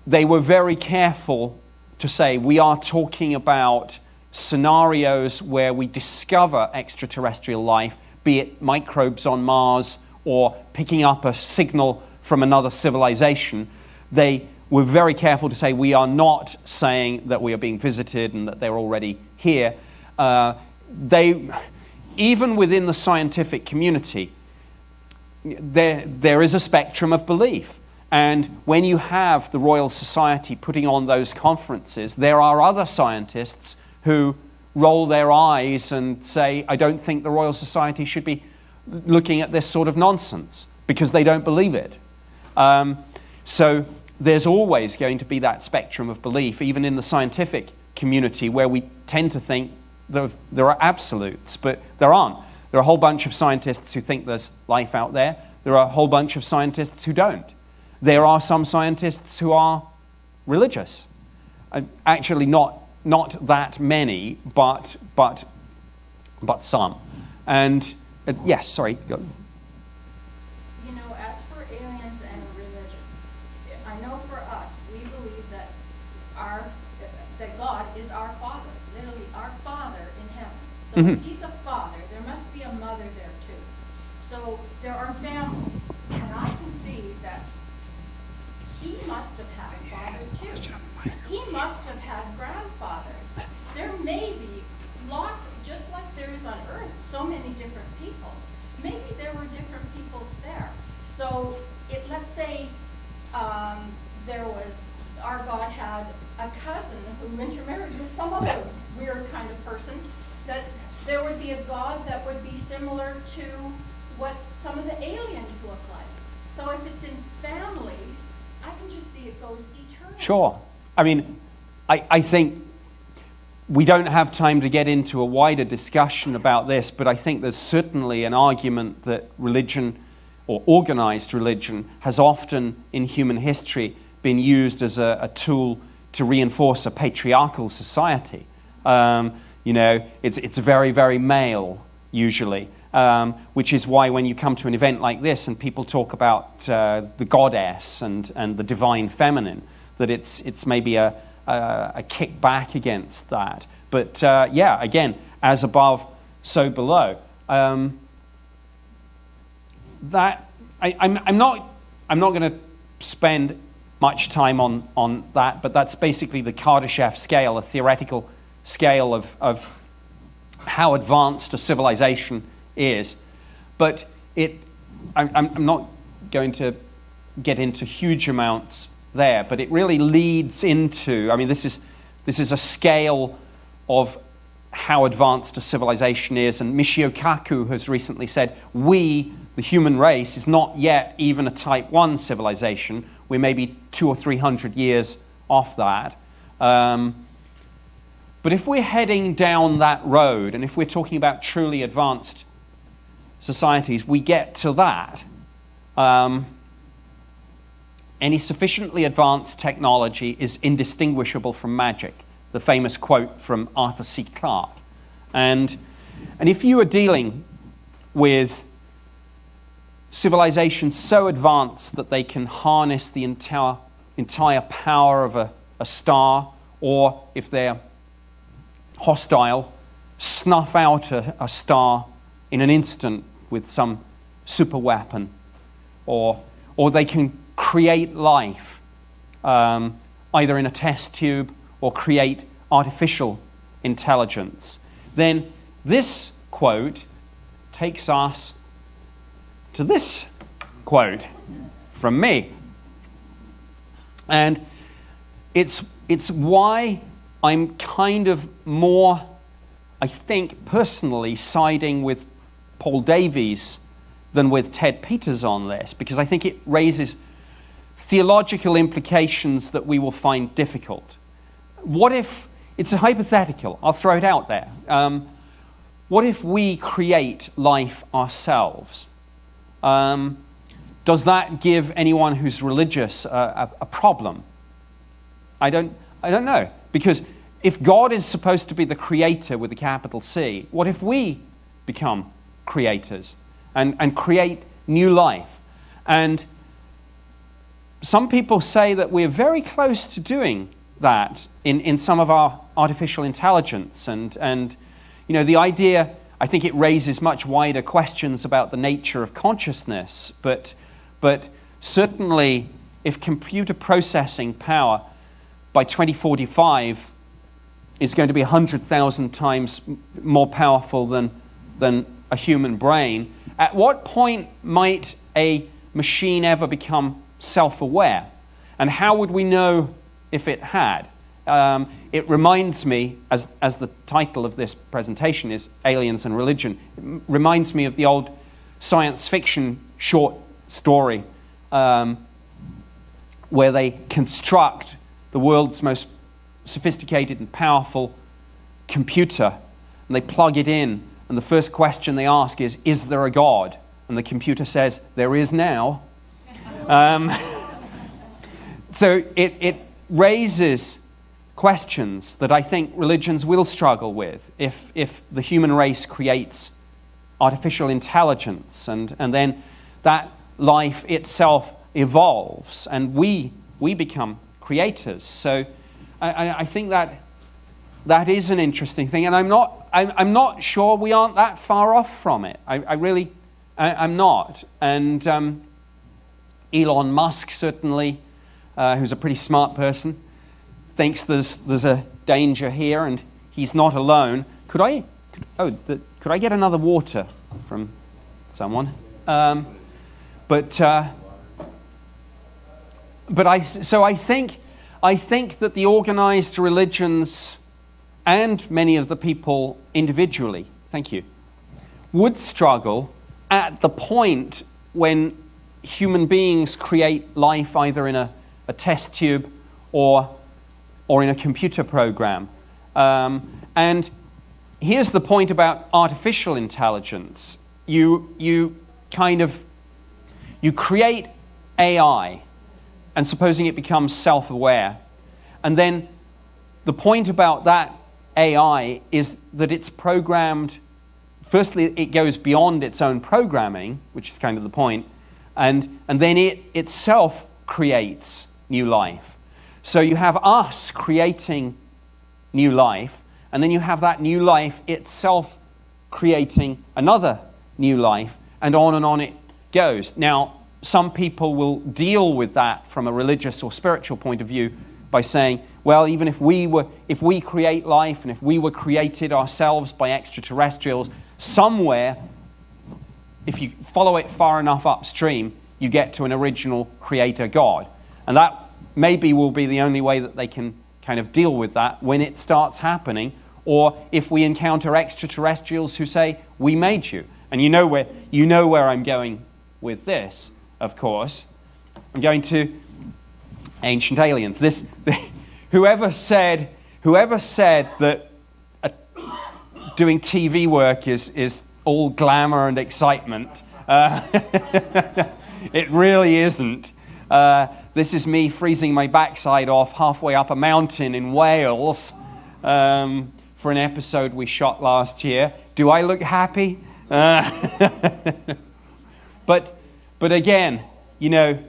They were very careful to say we are talking about scenarios where we discover extraterrestrial life, be it microbes on Mars or picking up a signal from another civilization. They were very careful to say we are not saying that we are being visited and that they're already here. Even within the scientific community, there is a spectrum of belief. And when you have the Royal Society putting on those conferences, there are other scientists who roll their eyes and say, I don't think the Royal Society should be looking at this sort of nonsense, because they don't believe it. So there's always going to be that spectrum of belief, even in the scientific community, where we tend to think there are absolutes, but there aren't. There are a whole bunch of scientists who think there's life out there. There are a whole bunch of scientists who don't. There are some scientists who are religious. Actually, not that many, but some. And yes, sorry. Go. As for aliens and religion, I know for us, we believe that that God is our Father, literally our Father in heaven. So if He's a father, there must be a mother there too. So there are families, and I can see that He must have had a father too. He must have had grandfathers. There may be lots, just like there is on Earth, so many different peoples. Maybe there were different peoples there. So let's say our God had a cousin who intermarried with some other weird kind of person, that there would be a God that would be similar to what some of the aliens look like. So if it's in families, I can just see it goes eternally. Sure. I mean, I think we don't have time to get into a wider discussion about this, but I think there's certainly an argument that religion, or organized religion, has often in human history been used as a tool to reinforce a patriarchal society. It's very, very male, usually, which is why when you come to an event like this and people talk about the goddess and the divine feminine, that it's maybe a kickback against that. But again, as above, so below. I'm not going to spend much time on that, but that's basically the Kardashev scale, a theoretical scale of how advanced a civilization is. But I'm not going to get into huge amounts there, but it really leads into, this is a scale of how advanced a civilization is, and Michio Kaku has recently said, we, the human race, is not yet even a type 1 civilization. We're maybe 200 or 300 years off that. But if we're heading down that road, and if we're talking about truly advanced societies, we get to that. Any sufficiently advanced technology is indistinguishable from magic, the famous quote from Arthur C. Clarke. And if you are dealing with civilizations so advanced that they can harness the entire power of a star, or if they're hostile, snuff out a star in an instant with some super weapon, or they can create life either in a test tube or create artificial intelligence, then this quote takes us to this quote from me. And it's why I'm kind of more, I think, personally siding with Paul Davies than with Ted Peters on this, because I think it raises theological implications that we will find difficult. What if, it's a hypothetical, I'll throw it out there. What if we create life ourselves? Does that give anyone who's religious a problem? I don't know. Because if God is supposed to be the creator with a capital C, what if we become creators and create new life? And some people say that we're very close to doing that in some of our artificial intelligence. And you know, the idea, I think it raises much wider questions about the nature of consciousness. But certainly, if computer processing power by 2045 is going to be 100,000 times more powerful than a human brain, at what point might a machine ever become self-aware? And how would we know if it had? It reminds me, as the title of this presentation is Aliens and Religion, it reminds me of the old science fiction short story where they construct the world's most sophisticated and powerful computer, and they plug it in, and the first question they ask is there a God? And the computer says, there is now. So it raises questions that I think religions will struggle with if the human race creates artificial intelligence and then that life itself evolves and we become creators. So I think that is an interesting thing, and I'm not sure we aren't that far off from it. I'm not. And Elon Musk certainly, who's a pretty smart person, thinks there's a danger here, and he's not alone. Could I get another water from someone? But I think that the organized religions and many of the people individually, thank you, would struggle at the point when human beings create life either in a test tube or in a computer program. And here's the point about artificial intelligence. You create AI, and supposing it becomes self-aware, and then the point about that AI is that it's programmed. Firstly, it goes beyond its own programming, which is kind of the point, and then it itself creates new life. So you have us creating new life, and then you have that new life itself creating another new life, and on it goes. Now, some people will deal with that from a religious or spiritual point of view by saying, well, even if we create life and if we were created ourselves by extraterrestrials, somewhere, if you follow it far enough upstream, you get to an original creator God. And that maybe will be the only way that they can kind of deal with that when it starts happening, or if we encounter extraterrestrials who say, we made you. And you know where I'm going with this, of course. I'm going to ancient aliens. Whoever said that doing TV work is all glamour and excitement, it really isn't. This is me freezing my backside off halfway up a mountain in Wales for an episode we shot last year. Do I look happy? But again, you know,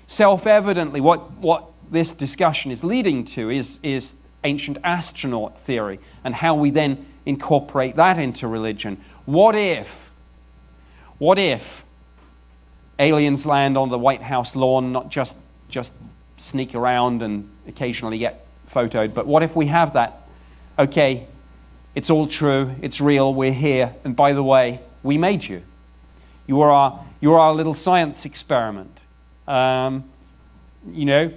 self-evidently, what this discussion is leading to is ancient astronaut theory and how we then incorporate that into religion. What if aliens land on the White House lawn, not just sneak around and occasionally get photoed, but what if we have that? Okay, it's all true, it's real, we're here, and by the way, we made you. You're our little science experiment. You know,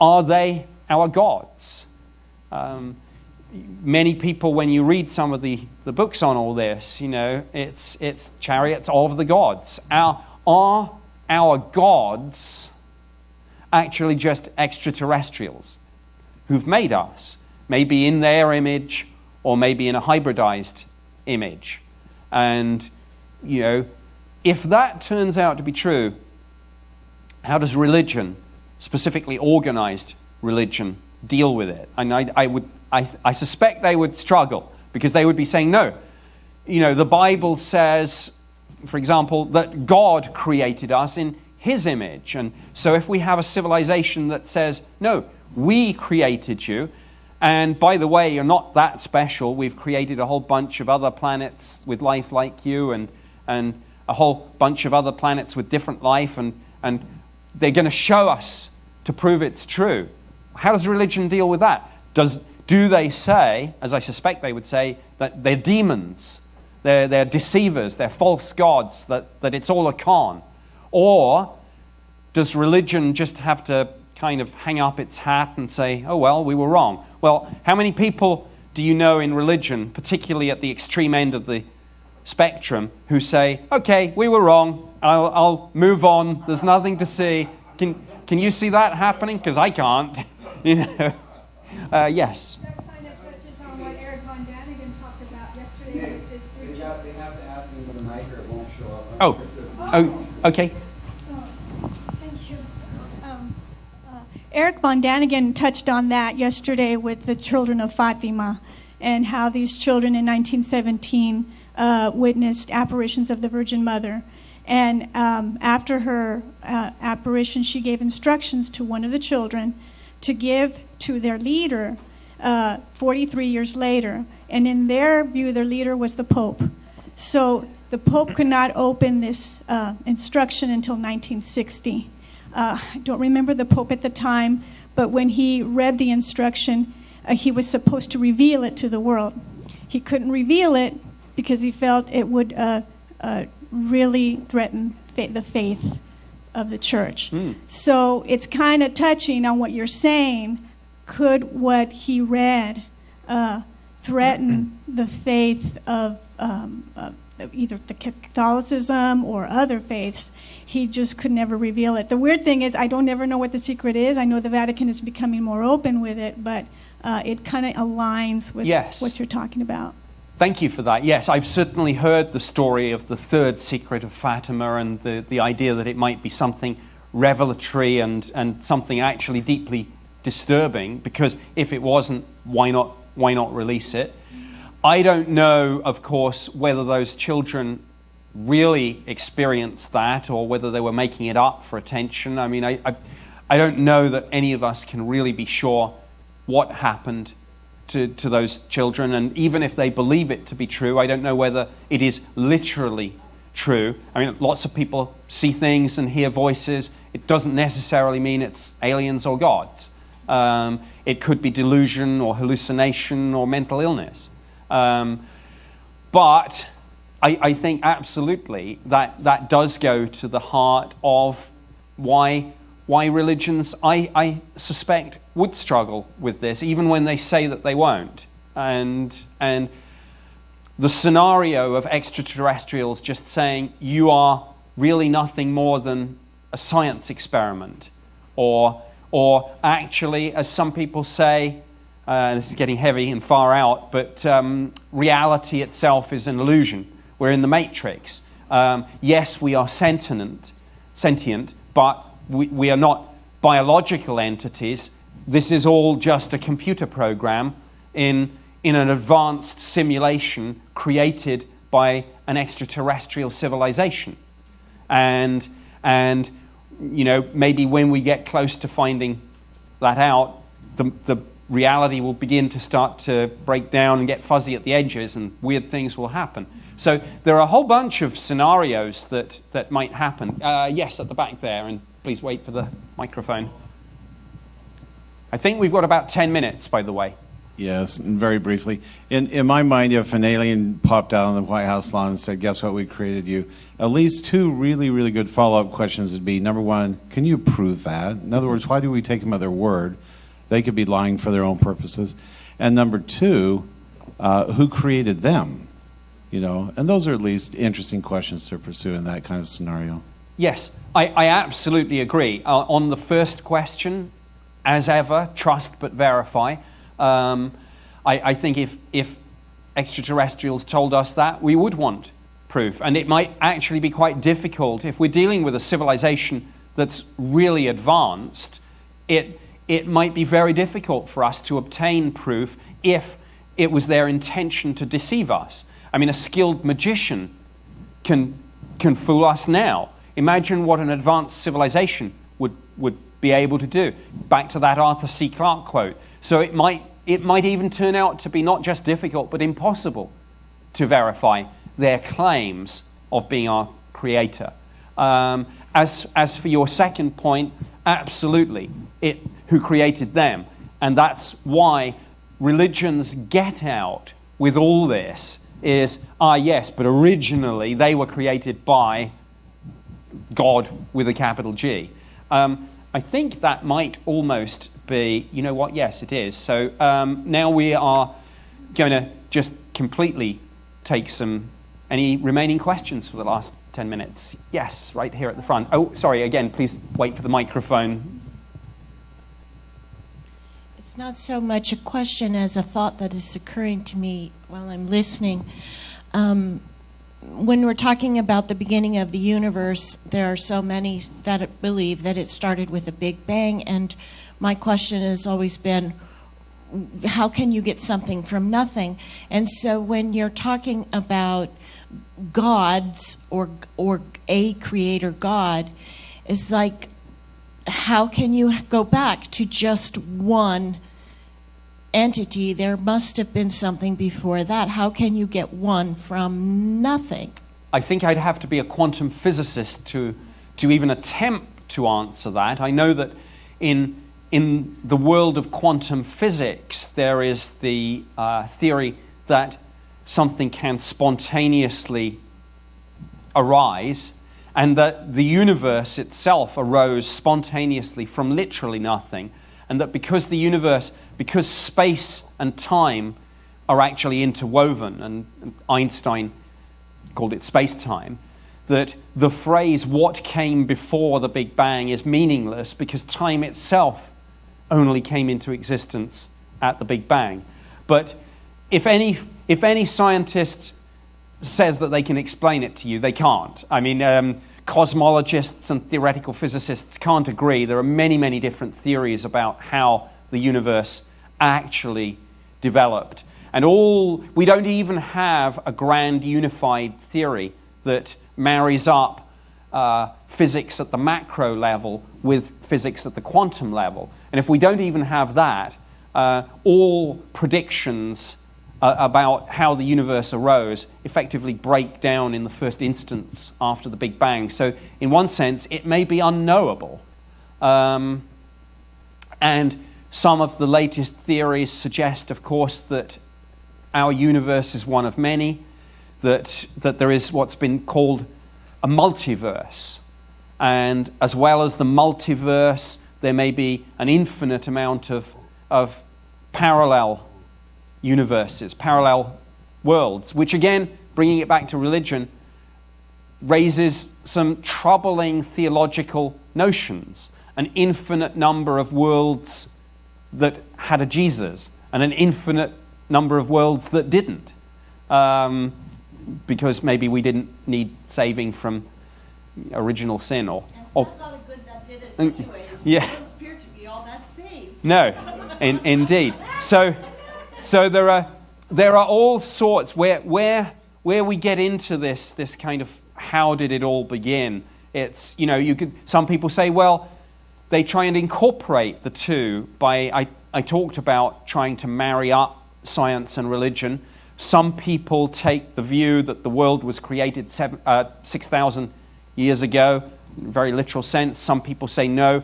are they our gods? Many people, when you read some of the books on all this, it's chariots of the gods. Are our gods actually just extraterrestrials who've made us, maybe in their image or maybe in a hybridized image? And, if that turns out to be true, how does religion, specifically organized religion, deal with it? And I suspect they would struggle, because they would be saying, no, the Bible says, for example, that God created us in His image. And so if we have a civilization that says, no, we created you, and by the way, you're not that special, we've created a whole bunch of other planets with life like you, and a whole bunch of other planets with different life, and they're going to show us to prove it's true. How does religion deal with that? Do they say, as I suspect they would say, that they're demons, they're deceivers, they're false gods, that it's all a con? Or does religion just have to kind of hang up its hat and say, oh, well, we were wrong? Well, how many people do you know in religion, particularly at the extreme end of the spectrum, who say, okay, we were wrong, I'll move on, there's nothing to see? Can you see that happening? Because I can't. Yes. That kind of touches on what Eric Von Daniken talked about yesterday with his three children. They have to ask him for the mic or it won't show up. Oh, okay. Thank you. Eric Von Daniken touched on that yesterday with the children of Fatima, and how these children in 1917 witnessed apparitions of the Virgin Mother. And after her apparition, she gave instructions to one of the children to give to their leader 43 years later. And in their view, their leader was the Pope. So the Pope could not open this instruction until 1960. I don't remember the Pope at the time, but when he read the instruction, he was supposed to reveal it to the world. He couldn't reveal it because he felt it would really threaten the faith of the church. So it's kind of touching on what you're saying. Could what he read threaten the faith of either the Catholicism or other faiths? He just could never reveal it. The weird thing is, I don't ever know what the secret is. I know the Vatican is becoming more open with it, but it kind of aligns with what you're talking about. Thank you for that. Yes, I've certainly heard the story of the third secret of Fatima, and the idea that it might be something revelatory and something actually deeply disturbing, because if it wasn't, why not release it? I don't know, of course, whether those children really experienced that or whether they were making it up for attention. I mean, I don't know that any of us can really be sure what happened to those children, and even if they believe it to be true, I don't know whether it is literally true. I mean, lots of people see things and hear voices. It doesn't necessarily mean it's aliens or gods. It could be delusion or hallucination or mental illness. But I think absolutely that does go to the heart of why religions, I suspect, would struggle with this, even when they say that they won't. And the scenario of extraterrestrials just saying, you are really nothing more than a science experiment, or actually, as some people say, this is getting heavy and far out, but reality itself is an illusion. We're in the Matrix. Yes, we are sentient, but we are not biological entities. This is all just a computer program in an advanced simulation created by an extraterrestrial civilization. And maybe when we get close to finding that out, the reality will begin to start to break down and get fuzzy at the edges, and weird things will happen. So there are a whole bunch of scenarios that might happen. Yes, at the back there, and please wait for the microphone. I think we've got about 10 minutes, by the way. Yes, and very briefly. In my mind, if an alien popped out on the White House lawn and said, guess what, we created you, at least two really, really good follow-up questions would be, number one, can you prove that? In other words, why do we take them at their word? They could be lying for their own purposes. And number two, who created them? You know, and those are at least interesting questions to pursue in that kind of scenario. Yes, I absolutely agree. On the first question, as ever, trust but verify. I think if extraterrestrials told us that, we would want proof. And it might actually be quite difficult. If we're dealing with a civilization that's really advanced, it might be very difficult for us to obtain proof if it was their intention to deceive us. I mean, a skilled magician can fool us now. Imagine what an advanced civilization would be able to do. Back to that Arthur C. Clarke quote. So it might even turn out to be not just difficult, but impossible to verify their claims of being our creator. As for your second point, absolutely, who created them. And that's why religion's get out with all this is, yes, but originally they were created by God with a capital G. I think that might almost be, you know what, yes, it is. So now we are going to just completely take any remaining questions for the last 10 minutes. Yes, right here at the front. Oh, sorry, again, please wait for the microphone. It's not so much a question as a thought that is occurring to me while I'm listening. When we're talking about the beginning of the universe, there are so many that believe that it started with a Big Bang, and my question has always been, how can you get something from nothing? And so when you're talking about gods or a creator God, it's like, how can you go back to just one entity? There must have been something before that. How can you get one from nothing? I think I'd have to be a quantum physicist to even attempt to answer that. I know that in the world of quantum physics, there is the theory that something can spontaneously arise, and that the universe itself arose spontaneously from literally nothing, and that because space and time are actually interwoven, and Einstein called it space-time, that the phrase "what came before the Big Bang" is meaningless because time itself only came into existence at the Big Bang. But if any scientist says that they can explain it to you, they can't. I mean, cosmologists and theoretical physicists can't agree. There are many, many different theories about how the universe actually developed. And we don't even have a grand unified theory that marries up physics at the macro level with physics at the quantum level. And if we don't even have that, all predictions about how the universe arose effectively break down in the first instance after the Big Bang. So in one sense, it may be unknowable. And some of the latest theories suggest, of course, that our universe is one of many, that there is what's been called a multiverse. And as well as the multiverse, there may be an infinite amount of parallel universes, parallel worlds, which again, bringing it back to religion, raises some troubling theological notions. An infinite number of worlds that had a Jesus, and an infinite number of worlds that didn't. Because maybe we didn't need saving from original sin or And a lot of good that did us anyways. Yeah. We don't appear to be all that saved. No, indeed. So there are all sorts where we get into this kind of how did it all begin. It's, some people say, well, they try and incorporate the two by I talked about trying to marry up science and religion. Some people take the view that the world was created 6,000 years ago, in a very literal sense. Some people say, no,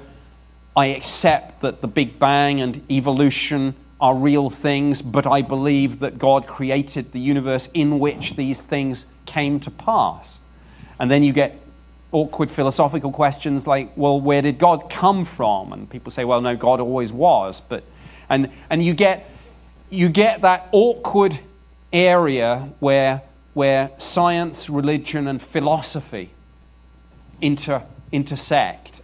I accept that the Big Bang and evolution are real things, but I believe that God created the universe in which these things came to pass. And then you get awkward philosophical questions like, well, where did God come from? And people say, well, no, God always was. But and you get that awkward area where science, religion, and philosophy intersect.